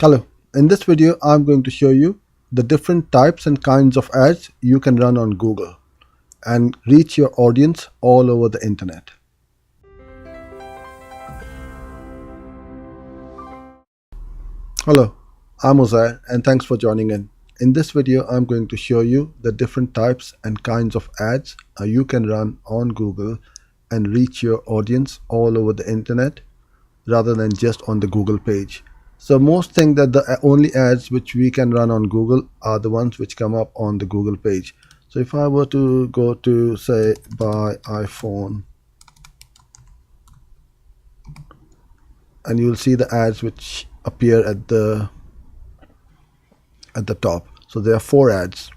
Hello, in this video I'm going to show you the different types and kinds of ads you can run on Google and reach your audience all over the internet. Hello, I'm Uzair and thanks for joining in. In this video I'm going to show you the different types and kinds of ads you can run on Google and reach your audience all over the internet rather than just on the Google page. So most think that the only ads which we can run on Google are the ones which come up on the Google page. So if I were to go to say buy iPhone, and you'll see the ads which appear at the top. So there are 4 ads,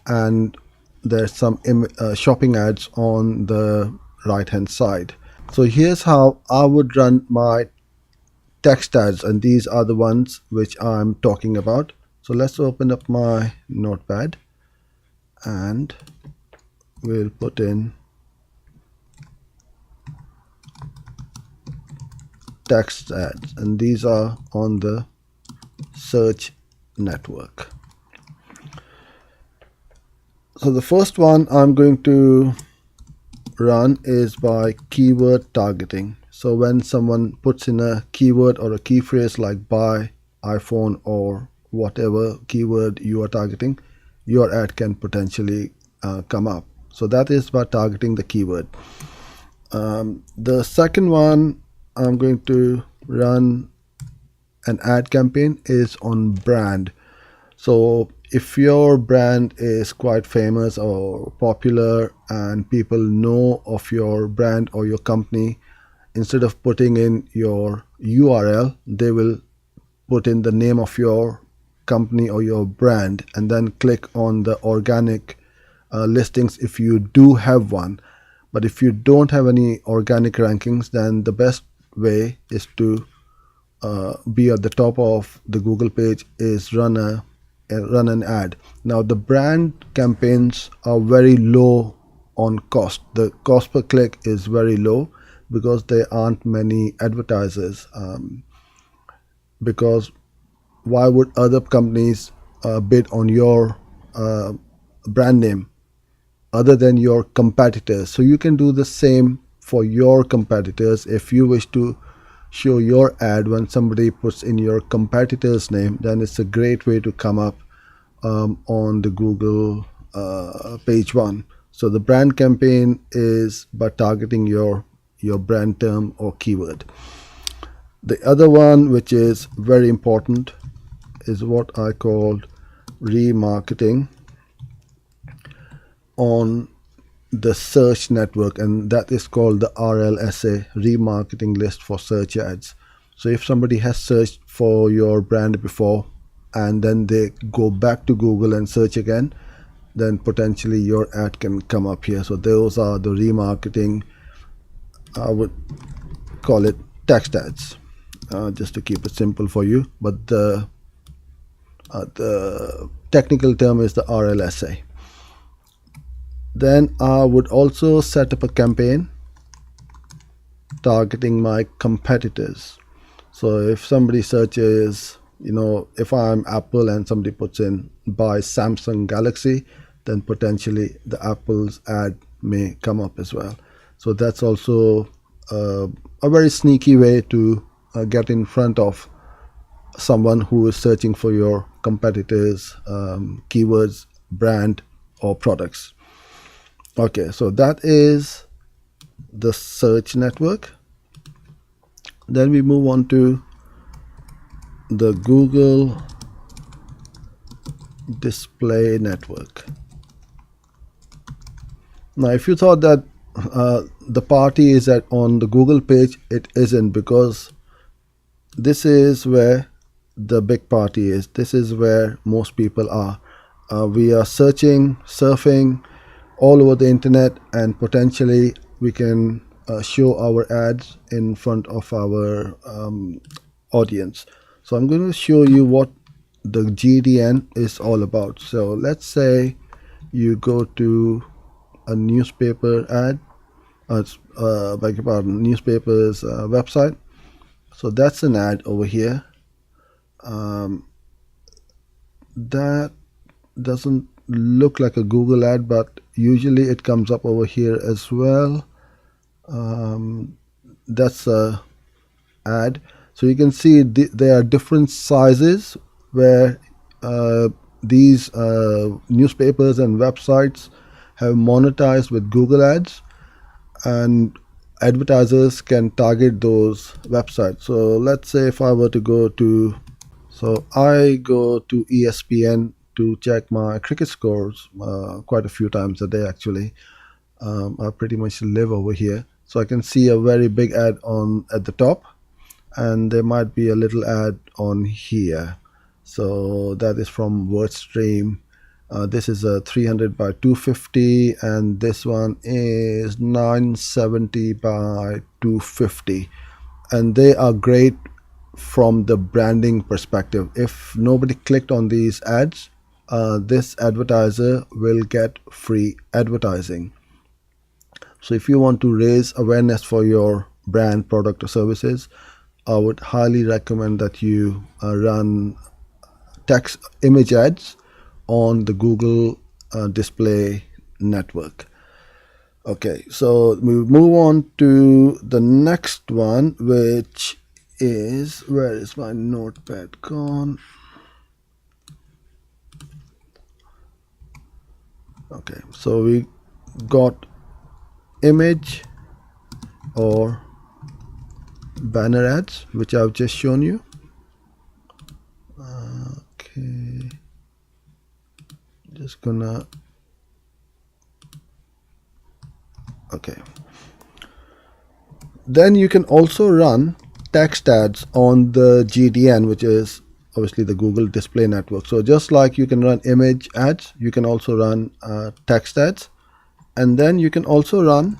and there's some shopping ads on the right hand side. So here's how I would run my text ads, and these are the ones which I'm talking about. So let's open up my notepad and we'll put in text ads, and these are on the search network. So the first one I'm going to run is by keyword targeting. So when someone puts in a keyword or a key phrase like buy iPhone or whatever keyword you are targeting, your ad can potentially come up. So that is by targeting the keyword. The second one I'm going to run an ad campaign is on brand. So if your brand is quite famous or popular and people know of your brand or your company, instead of putting in your URL, they will put in the name of your company or your brand and then click on the organic listings if you do have one. But if you don't have any organic rankings, then the best way is to be at the top of the Google page is run an ad. Now the brand campaigns are very low on cost. The cost per click is very low because there aren't many advertisers. Because why would other companies bid on your brand name other than your competitors? So you can do the same for your competitors. If you wish to show your ad when somebody puts in your competitor's name, then it's a great way to come up on the Google page 1. So the brand campaign is by targeting your brand term or keyword. The other one, which is very important, is what I call remarketing on the search network, and that is called the RLSA, remarketing list for search ads. So if somebody has searched for your brand before and then they go back to Google and search again, then potentially your ad can come up here. So those are the remarketing, I would call it text ads, just to keep it simple for you, but the technical term is the RLSA. Then I would also set up a campaign targeting my competitors. So if somebody searches, if I'm Apple and somebody puts in buy Samsung Galaxy, then potentially the Apple's ad may come up as well. So that's also a very sneaky way to get in front of someone who is searching for your competitors' keywords, brand, or products. Okay, so that is the search network. Then we move on to the Google display network. Now if you thought that the party is on the Google page, it isn't, because this is where the big party is. This is where most people are. We are searching, surfing all over the internet, and potentially we can show our ads in front of our audience. So I'm going to show you what the GDN is all about. So let's say you go to a newspaper ad, beg your pardon, newspaper's website. So that's an ad over here. That doesn't look like a Google ad, but usually it comes up over here as well. That's a ad. So you can see there are different sizes where these newspapers and websites have monetized with Google Ads, and advertisers can target those websites. So let's say if I were to go to, so I go to ESPN to check my cricket scores quite a few times a day actually. I pretty much live over here, so I can see a very big ad on at the top, and there might be a little ad on here. So that is from WordStream. This is a 300 by 250, and this one is 970 by 250, and they are great from the branding perspective. If nobody clicked on these ads, this advertiser will get free advertising. So if you want to raise awareness for your brand, product, or services, I would highly recommend that you run text image ads on the Google display network. Okay, so we move on to the next one, which is, where is my notepad gone? Okay, so we got image or banner ads, which I've just shown you. Okay, just gonna, okay. Then you can also run text ads on the GDN, which is obviously the Google Display Network. So just like you can run image ads, you can also run text ads, and then you can also run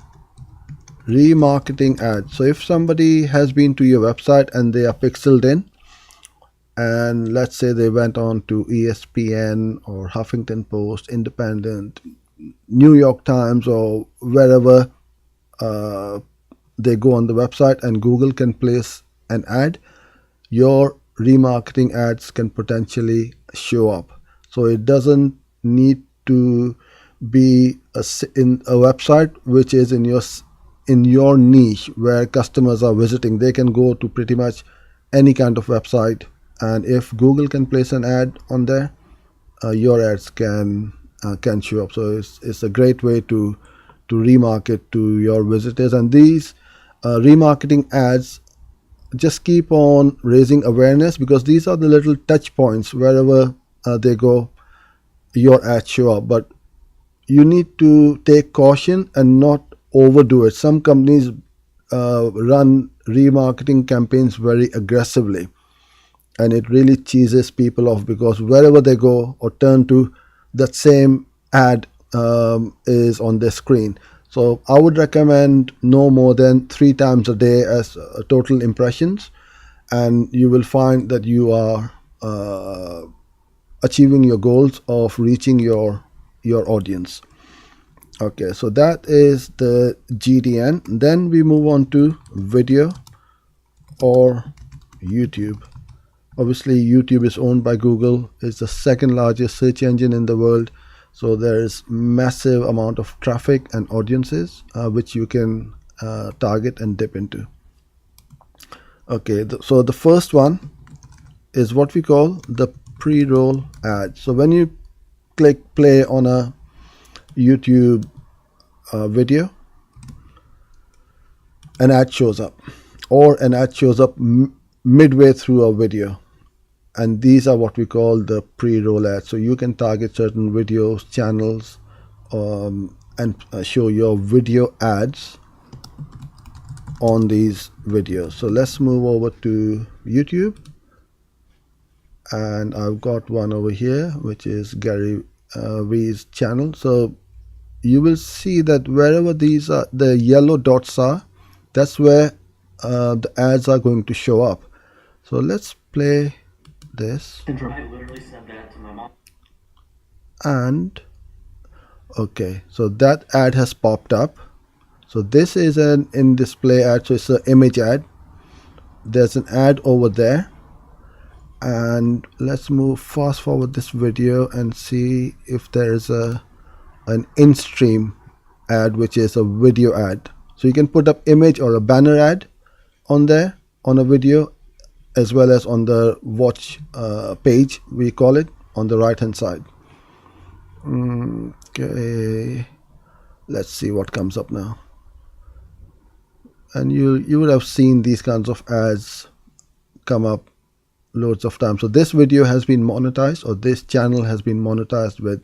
remarketing ads. So if somebody has been to your website and they are pixeled in, and let's say they went on to ESPN or Huffington Post, Independent, New York Times, or wherever they go on the website, and Google can place an ad, your remarketing ads can potentially show up. So it doesn't need to be in a website which is in your niche where customers are visiting. They can go to pretty much any kind of website, and if Google can place an ad on there, your ads can show up. So it's a great way to remarket to your visitors, and these remarketing ads just keep on raising awareness, because these are the little touch points. Wherever they go, your ads show up. But you need to take caution and not overdo it. Some companies run remarketing campaigns very aggressively, and it really cheeses people off, because wherever they go or turn to, that same ad is on their screen. So I would recommend no more than 3 times a day as total impressions, and you will find that you are achieving your goals of reaching your audience. Okay, so that is the GDN. Then we move on to video or YouTube. Obviously, YouTube is owned by Google. It's the second largest search engine in the world. So there is massive amount of traffic and audiences which you can target and dip into. Okay, so the first one is what we call the pre-roll ad. So when you click play on a YouTube video, an ad shows up, or an ad shows up midway through a video, and these are what we call the pre-roll ads. So you can target certain videos, channels, and show your video ads on these videos. So let's move over to YouTube, and I've got one over here which is Gary V's channel. So you will see that wherever these are, the yellow dots are, that's where the ads are going to show up. So let's play this. I literally said that to my mom. And okay, so that ad has popped up. So this is an in-display ad, so it's an image ad. There's an ad over there, And let's move fast forward this video and see if there is an in-stream ad, which is a video ad. So you can put up image or a banner ad on there on a video, as well as on the watch page, we call it, on the right hand side. Okay, let's see what comes up now. And you would have seen these kinds of ads come up loads of times. So this video has been monetized, or this channel has been monetized with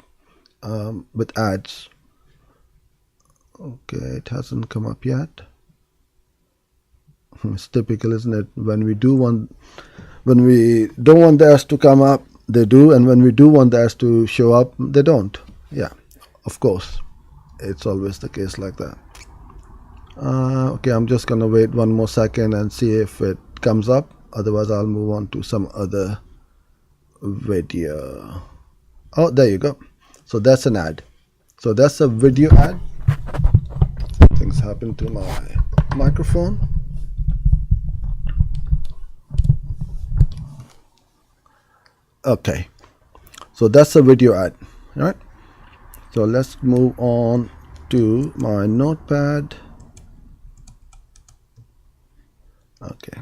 ads. Okay, it hasn't come up yet. It's typical, isn't it? When we don't want the ads to come up, they do, and when we do want the ads to show up, they don't. Yeah, of course, it's always the case like that. Okay, I'm just gonna wait one more second and see if it comes up. Otherwise, I'll move on to some other video. Oh, there you go. So that's an ad. So that's a video ad. Things happen to my microphone. Okay, so that's a video ad, right? So let's move on to my notepad. Okay,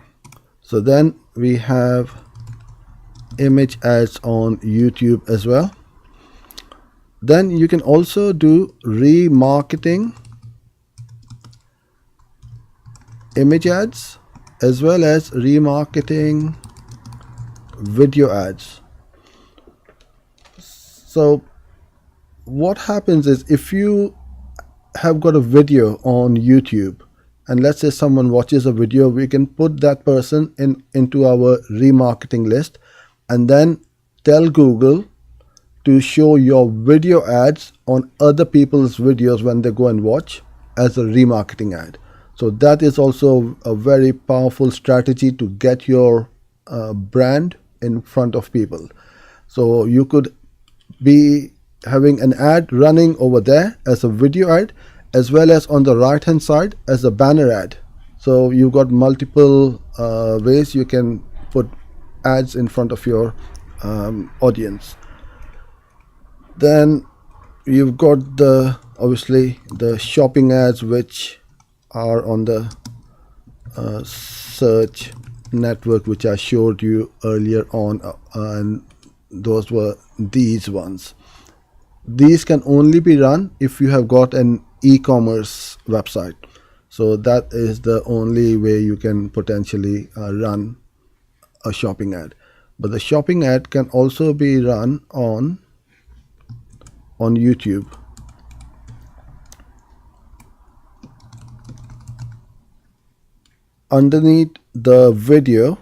so then we have image ads on YouTube as well. Then you can also do remarketing image ads as well as remarketing video ads. So what happens is, if you have got a video on YouTube, and let's say someone watches a video, we can put that person into our remarketing list, and then tell Google to show your video ads on other people's videos when they go and watch as a remarketing ad. So that is also a very powerful strategy to get your brand in front of people. So you could be having an ad running over there as a video ad, as well as on the right hand side as a banner ad. So you've got multiple ways you can put ads in front of your audience. Then you've got obviously the shopping ads, which are on the search network, which I showed you earlier on, and those were these ones. These can only be run if you have got an e-commerce website. So that is the only way you can potentially run a shopping ad. But the shopping ad can also be run on YouTube. Underneath the video,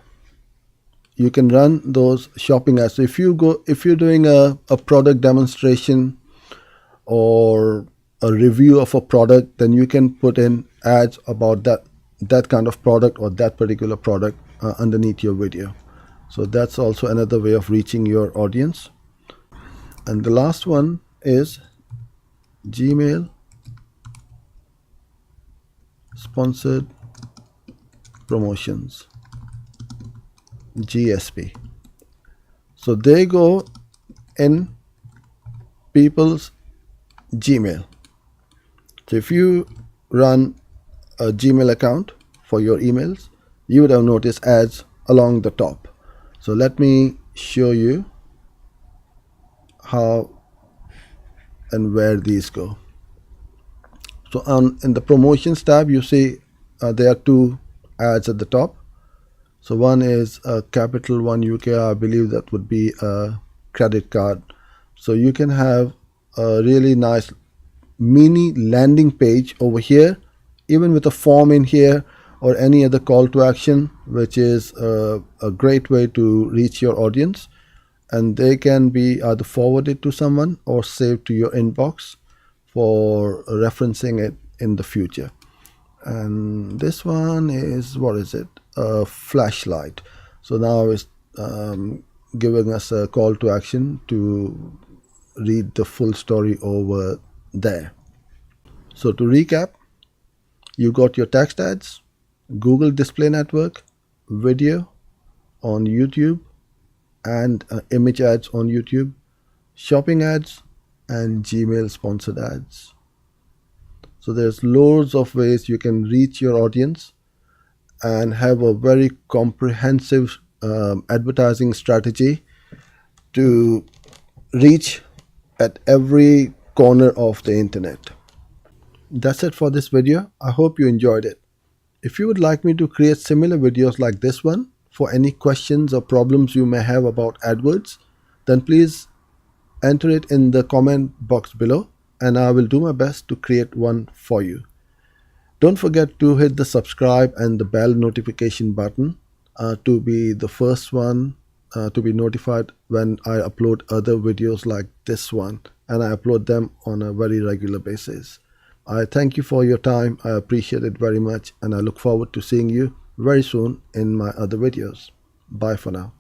you can run those shopping ads. So if you're doing a product demonstration or a review of a product, then you can put in ads about that kind of product or that particular product underneath your video. So that's also another way of reaching your audience. And the last one is Gmail sponsored promotions, GSP. So they go in people's Gmail. So if you run a Gmail account for your emails, you would have noticed ads along the top. So let me show you how and where these go. So in the promotions tab, you see there are two ads at the top. So one is a Capital One UK, I believe that would be a credit card. So you can have a really nice mini landing page over here, even with a form in here or any other call to action, which is a great way to reach your audience. And they can be either forwarded to someone or saved to your inbox for referencing it in the future. And this one is, what is it? A flashlight. So now it's giving us a call to action to read the full story over there. So to recap, you got your text ads, Google Display Network, video on YouTube, and image ads on YouTube, shopping ads, and Gmail sponsored ads. So there's loads of ways you can reach your audience and have a very comprehensive advertising strategy to reach at every corner of the internet. That's it for this video. I hope you enjoyed it. If you would like me to create similar videos like this one for any questions or problems you may have about AdWords, then please enter it in the comment box below and I will do my best to create one for you. Don't forget to hit the subscribe and the bell notification button to be the first one to be notified when I upload other videos like this one, and I upload them on a very regular basis. I thank you for your time. I appreciate it very much, and I look forward to seeing you very soon in my other videos. Bye for now.